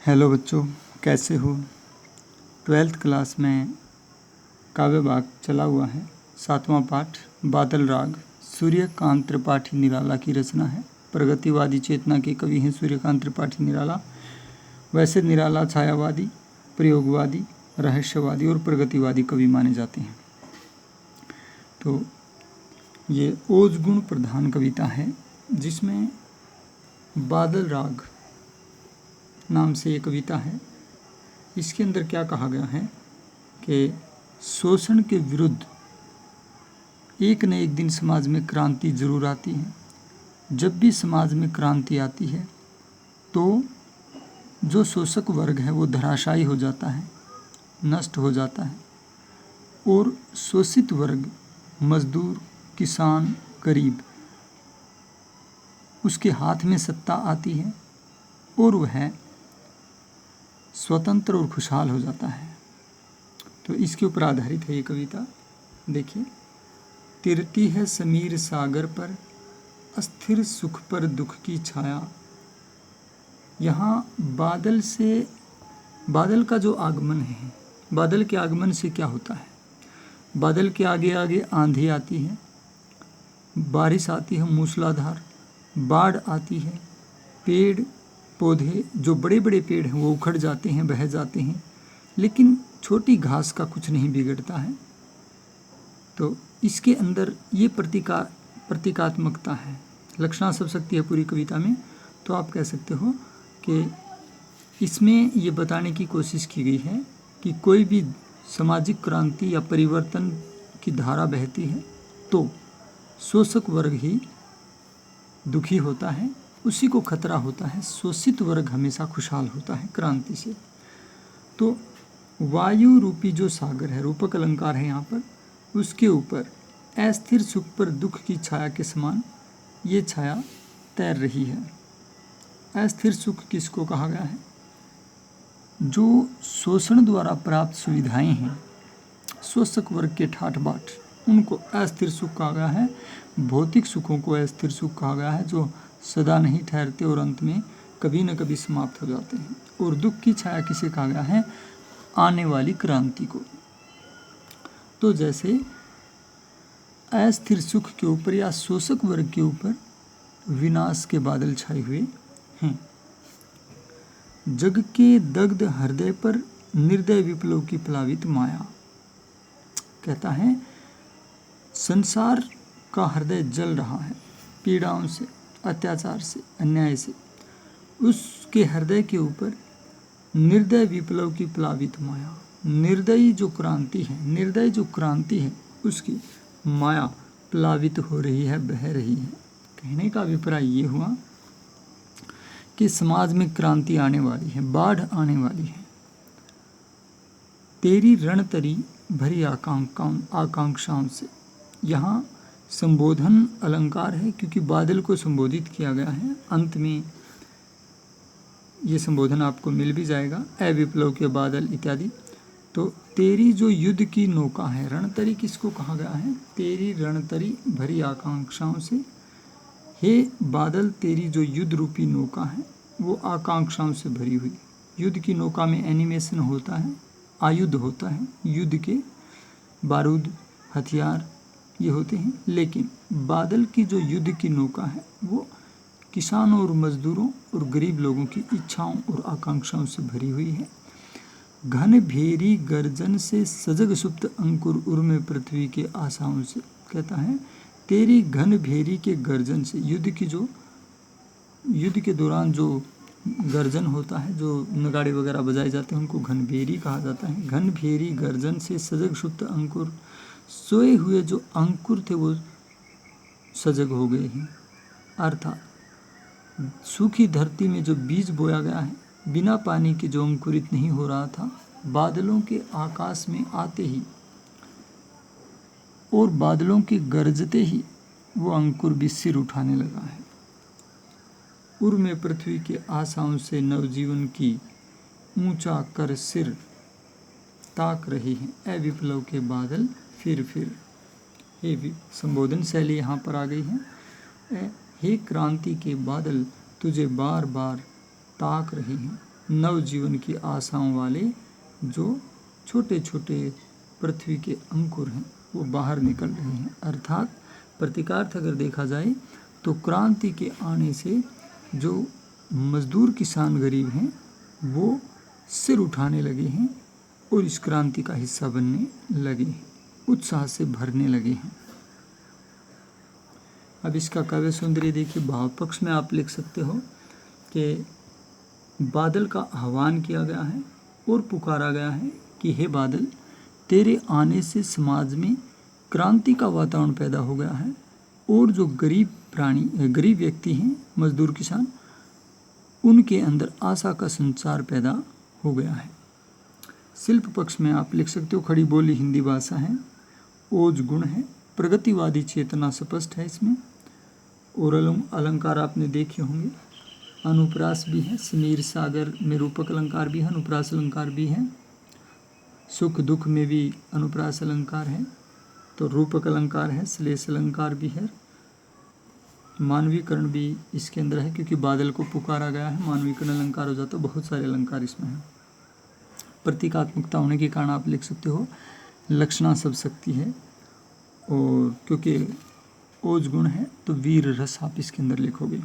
Hello बच्चों, कैसे हो। 12th क्लास में काव्य भाग चला हुआ है। 7वां पाठ बादल राग सूर्यकांत त्रिपाठी निराला की रचना है। प्रगतिवादी चेतना के कवि हैं सूर्यकांत त्रिपाठी निराला। वैसे निराला छायावादी, प्रयोगवादी, रहस्यवादी और प्रगतिवादी कवि माने जाते हैं। तो ये ओज गुण प्रधान कविता है जिसमें बादल राग नाम से ये कविता है। इसके अंदर क्या कहा गया है कि शोषण के विरुद्ध एक न एक दिन समाज में क्रांति जरूर आती है। जब भी समाज में क्रांति आती है तो जो शोषक वर्ग है वो धराशायी हो जाता है, नष्ट हो जाता है, और शोषित वर्ग मजदूर, किसान, गरीब, उसके हाथ में सत्ता आती है और वह स्वतंत्र और खुशहाल हो जाता है। तो इसके ऊपर आधारित है ये कविता। देखिए, तिरती है समीर सागर पर, अस्थिर सुख पर दुख की छाया। यहाँ बादल का जो आगमन है, बादल के आगमन से क्या होता है। बादल के आगे आगे आंधी आती है, बारिश आती है मूसलाधार, बाढ़ आती है, पेड़ पौधे जो बड़े बड़े पेड़ हैं वो उखड़ जाते हैं, बह जाते हैं, लेकिन छोटी घास का कुछ नहीं बिगड़ता है। तो इसके अंदर ये प्रतीकात्मकता है, लक्षणात्मक शक्ति है पूरी कविता में। तो आप कह सकते हो कि इसमें ये बताने की कोशिश की गई है कि कोई भी सामाजिक क्रांति या परिवर्तन की धारा बहती है तो शोषक वर्ग ही दुखी होता है, उसी को खतरा होता है। शोषित वर्ग हमेशा खुशहाल होता है क्रांति से। तो वायु रूपी जो सागर है, रूपक अलंकार है यहाँ पर, उसके ऊपर अस्थिर सुख पर दुख की छाया के समान ये छाया तैर रही है। अस्थिर सुख किसको कहा गया है? जो शोषण द्वारा प्राप्त सुविधाएं हैं, शोषक वर्ग के ठाठ बाट, उनको अस्थिर सुख कहा गया है। भौतिक सुखों को अस्थिर सुख कहा गया है जो सदा नहीं ठहरते और अंत में कभी न कभी समाप्त हो जाते हैं। और दुख की छाया किसे कहा गया है? आने वाली क्रांति को। तो जैसे अस्थिर सुख के ऊपर या शोषक वर्ग के ऊपर विनाश के बादल छाए हुए हैं। जग के दग्ध हृदय पर निर्दय विप्लव की प्लावित माया। कहता है संसार का हृदय जल रहा है पीड़ाओं से, अत्याचार से, अन्याय से। उसके हृदय के ऊपर निर्दय विप्लव की प्लावित माया, निर्दयी जो क्रांति है, निर्दय जो क्रांति है उसकी माया प्लावित हो रही है, बह रही है। कहने का अभिप्राय ये हुआ कि समाज में क्रांति आने वाली है, बाढ़ आने वाली है। तेरी रणतरी भरी आकांक्षाओं से। यहाँ संबोधन अलंकार है क्योंकि बादल को संबोधित किया गया है। अंत में ये संबोधन आपको मिल भी जाएगा, अविप्लव के बादल इत्यादि। तो तेरी जो युद्ध की नौका है, रणतरी किसको कहा गया है? तेरी रणतरी भरी आकांक्षाओं से। हे बादल, तेरी जो युद्ध रूपी नौका है वो आकांक्षाओं से भरी हुई। युद्ध की नौका में एनिमेशन होता है, आयुध होता है, युद्ध के बारूद, हथियार ये होते हैं। लेकिन बादल की जो युद्ध की नौका है वो किसानों और मजदूरों और गरीब लोगों की इच्छाओं और आकांक्षाओं से भरी हुई है। घन भेरी गर्जन से सजग सुप्त अंकुर उर्मे पृथ्वी के आशाओं से। कहता है तेरी घन भेरी के गर्जन से, युद्ध के दौरान जो गर्जन होता है, जो नगाड़े वगैरह बजाए जाते हैं उनको घन भेरी कहा जाता है। घन भेरी गर्जन से सजग सुप्त अंकुर, सोए हुए जो अंकुर थे वो सजग हो गए हैं। अर्थात सूखी धरती में जो बीज बोया गया है, बिना पानी के जो अंकुरित नहीं हो रहा था, बादलों के आकाश में आते ही और बादलों के गरजते ही वो अंकुर भी सिर उठाने लगा है। उर में पृथ्वी के आशाओं से नवजीवन की ऊंचा कर सिर ताक रही है। अविप्लव के बादल फिर हे संबोधन शैली यहाँ पर आ गई है। हे क्रांति के बादल तुझे बार बार ताक रहे हैं। नवजीवन की आशाओं वाले जो छोटे छोटे पृथ्वी के अंकुर हैं वो बाहर निकल रहे हैं। अर्थात प्रतीकार्थ अगर देखा जाए तो क्रांति के आने से जो मजदूर किसान गरीब हैं वो सिर उठाने लगे हैं और इस क्रांति का हिस्सा बनने लगे हैं, उत्साह से भरने लगे हैं। अब इसका काव्य सौंदर्य देखिए। भाव पक्ष में आप लिख सकते हो कि बादल का आह्वान किया गया है और पुकारा गया है कि हे बादल, तेरे आने से समाज में क्रांति का वातावरण पैदा हो गया है और जो गरीब व्यक्ति हैं, मजदूर किसान, उनके अंदर आशा का संचार पैदा हो गया है। शिल्प पक्ष में आप लिख सकते हो खड़ी बोली हिंदी भाषा है, ओज गुण है, प्रगतिवादी चेतना स्पष्ट है इसमें, और अलंकार आपने देखे होंगे, अनुप्रास भी है, समीर सागर में रूपक अलंकार भी है, अनुप्रास अलंकार भी है, सुख दुख में भी अनुप्रास अलंकार है, तो रूपक अलंकार है, श्लेष अलंकार भी है, मानवीकरण भी इसके अंदर है क्योंकि बादल को पुकारा गया है, मानवीकरण अलंकार हो जाता है, बहुत सारे अलंकार इसमें हैं। प्रतीकात्मकता होने के कारण आप लिख सकते हो लक्षणा सब शक्ति है, और क्योंकि ओज गुण है तो वीर रस आप इसके अंदर लिखोगे।